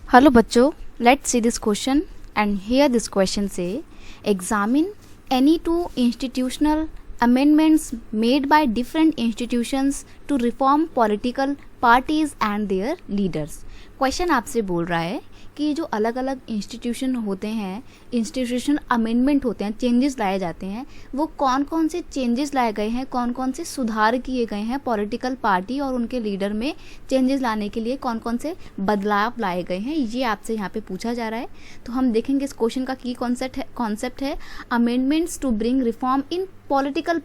Hello बच्चों, let's see this question and here this question say examine any two institutional amendments made by different institutions to reform political parties and their leaders. Question आपसे बोल रहा है कि जो अलग अलग इंस्टीट्यूशन होते हैं, इंस्टीट्यूशन अमेंडमेंट होते हैं, चेंजेस लाए जाते हैं, वो कौन कौन से चेंजेस लाए गए हैं, कौन कौन से सुधार किए गए हैं पॉलिटिकल पार्टी और उनके लीडर में चेंजेस लाने के लिए कौन कौन से बदलाव लाए गए हैं, ये आपसे यहाँ पे पूछा जा रहा है. तो हम देखेंगे इस क्वेश्चन का की कॉन्सेप्ट है amendments to bring reform in political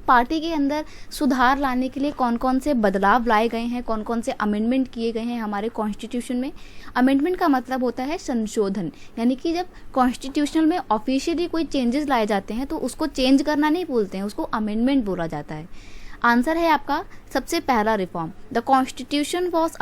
party के अंदर सुधार लाने के लिए कौन कौन से बदलाव लाए गए हैं, कौन कौन से अमेंडमेंट किए गए हैं हमारे कॉन्स्टिट्यूशन में. अमेंडमेंट का मतलब होता है संशोधन, यानी कि जब कॉन्स्टिट्यूशन में ऑफिशियली कोई चेंजेस लाए जाते हैं तो उसको चेंज करना नहीं बोलते हैं, उसको अमेंडमेंट बोला जाता है. आंसर है आपका सबसे पहला reform. The constitution was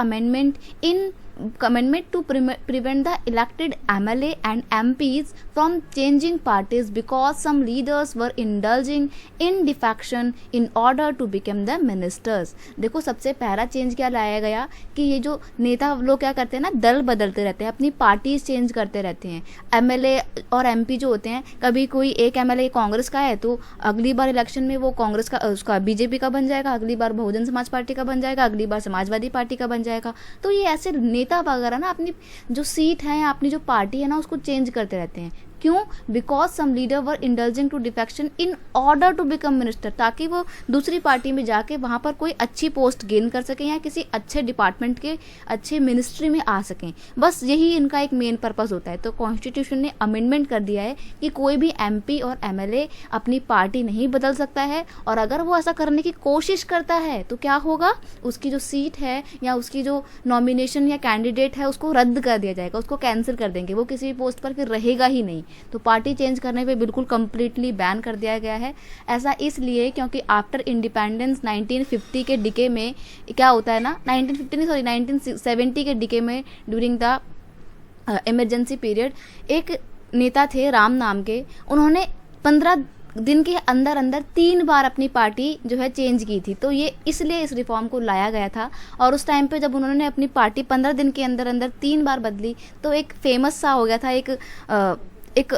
amendment to prevent the elected MLA and MPs from changing parties because some leaders were indulging in defection in order to become the ministers. देखो सबसे पहला चेंज क्या लाया गया कि ये जो नेता लोग क्या करते हैं ना, दल बदलते रहते हैं, अपनी पार्टीज चेंज करते रहते हैं. MLA और MP जो होते हैं, कभी कोई एक MLA कांग्रेस का है तो अगली बार इलेक्शन में वो कांग्रेस का उसका BJP का बन जाएगा, अगली बार बहुजन समाज पार्टी का बन जाएगा, अगली बार समाजवादी पार्टी का बन जाएगा. तो ये ऐसे नेता वगैरह ना अपनी जो सीट है या अपनी जो पार्टी है ना उसको चेंज करते रहते हैं. क्यों? Because some leader were indulging to defection in order to become minister, ताकि वो दूसरी पार्टी में जाके वहाँ पर कोई अच्छी पोस्ट गेन कर सकें या किसी अच्छे डिपार्टमेंट के अच्छे मिनिस्ट्री में आ सकें. बस यही इनका एक मेन पर्पस होता है. तो कॉन्स्टिट्यूशन ने अमेंडमेंट कर दिया है कि कोई भी MP और MLA अपनी पार्टी नहीं बदल सकता है, और अगर वो ऐसा करने की कोशिश करता है तो क्या होगा, उसकी जो सीट है या उसकी जो नॉमिनेशन या कैंडिडेट है उसको रद्द कर दिया जाएगा, उसको कैंसिल कर देंगे, वो किसी भी पोस्ट पर फिर रहेगा ही नहीं. तो पार्टी चेंज करने पे बिल्कुल कंप्लीटली बैन कर दिया गया है. ऐसा इसलिए क्योंकि आफ्टर इंडिपेंडेंस 1950 के डिके में क्या होता है ना, 1970 के डिके में ड्यूरिंग द इमरजेंसी पीरियड एक नेता थे राम नाम के, उन्होंने 15 दिन के अंदर 3 बार अपनी पार्टी जो है चेंज की थी. तो ये इसलिए इस रिफॉर्म को लाया गया था. और उस टाइम पे जब उन्होंने अपनी पार्टी 15 दिन के अंदर 3 बार बदली तो एक फेमस सा हो गया था, एक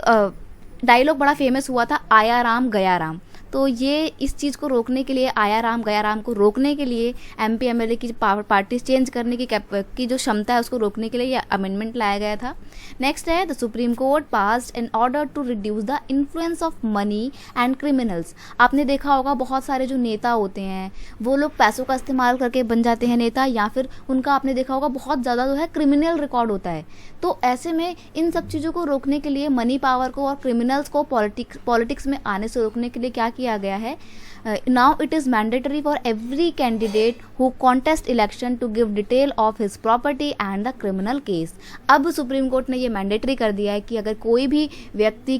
डायलॉग बड़ा फेमस हुआ था, आया राम गया राम. तो ये इस चीज़ को रोकने के लिए, आया राम गया राम को रोकने के लिए, MP MLA की पार्टी चेंज करने की जो क्षमता है उसको रोकने के लिए ये अमेंडमेंट लाया गया था. नेक्स्ट है the Supreme Court passed an order to reduce the influence of money and criminals. आपने देखा होगा बहुत सारे जो नेता होते हैं वो लोग पैसों का इस्तेमाल करके बन जाते हैं नेता, या फिर उनका आपने देखा होगा बहुत ज़्यादा जो है क्रिमिनल रिकॉर्ड होता है. तो ऐसे में इन सब चीज़ों को रोकने के लिए, मनी पावर को और क्रिमिनल्स को पॉलिटिक्स में आने से रोकने के लिए क्या किया गया है, now it is mandatory for every candidate who contest election to give detail of his property and the criminal case. अब सुप्रीम कोर्ट ने ये मैंडेटरी कर दिया है कि अगर कोई भी व्यक्ति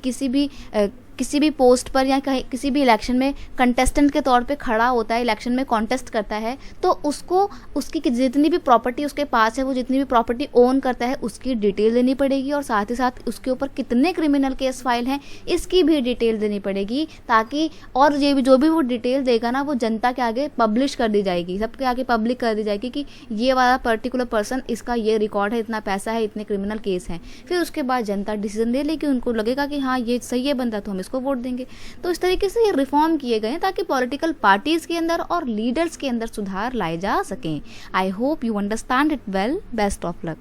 किसी भी पोस्ट पर या किसी भी इलेक्शन में कंटेस्टेंट के तौर पे खड़ा होता है, इलेक्शन में कॉन्टेस्ट करता है, तो उसको उसकी जितनी भी प्रॉपर्टी उसके पास है, वो जितनी भी प्रॉपर्टी ओन करता है उसकी डिटेल देनी पड़ेगी, और साथ ही साथ उसके ऊपर कितने क्रिमिनल केस फाइल हैं इसकी भी डिटेल देनी पड़ेगी, ताकि और ये भी जो भी वो डिटेल देगा ना वो जनता के आगे पब्लिश कर दी जाएगी, सबके आगे पब्लिक कर दी जाएगी कि ये वाला पर्टिकुलर पर्सन, इसका ये रिकॉर्ड है, इतना पैसा है, इतने क्रिमिनल केस हैं. फिर उसके बाद जनता डिसीजन ले लेगी, उनको लगेगा कि हाँ ये सही है बंदा तो हम इसको वोट देंगे. तो इस तरीके से ये रिफॉर्म किए गए हैं ताकि पॉलिटिकल पार्टीज के अंदर और लीडर्स के अंदर सुधार लाए जा सकें. I hope you understand it well. Best of luck.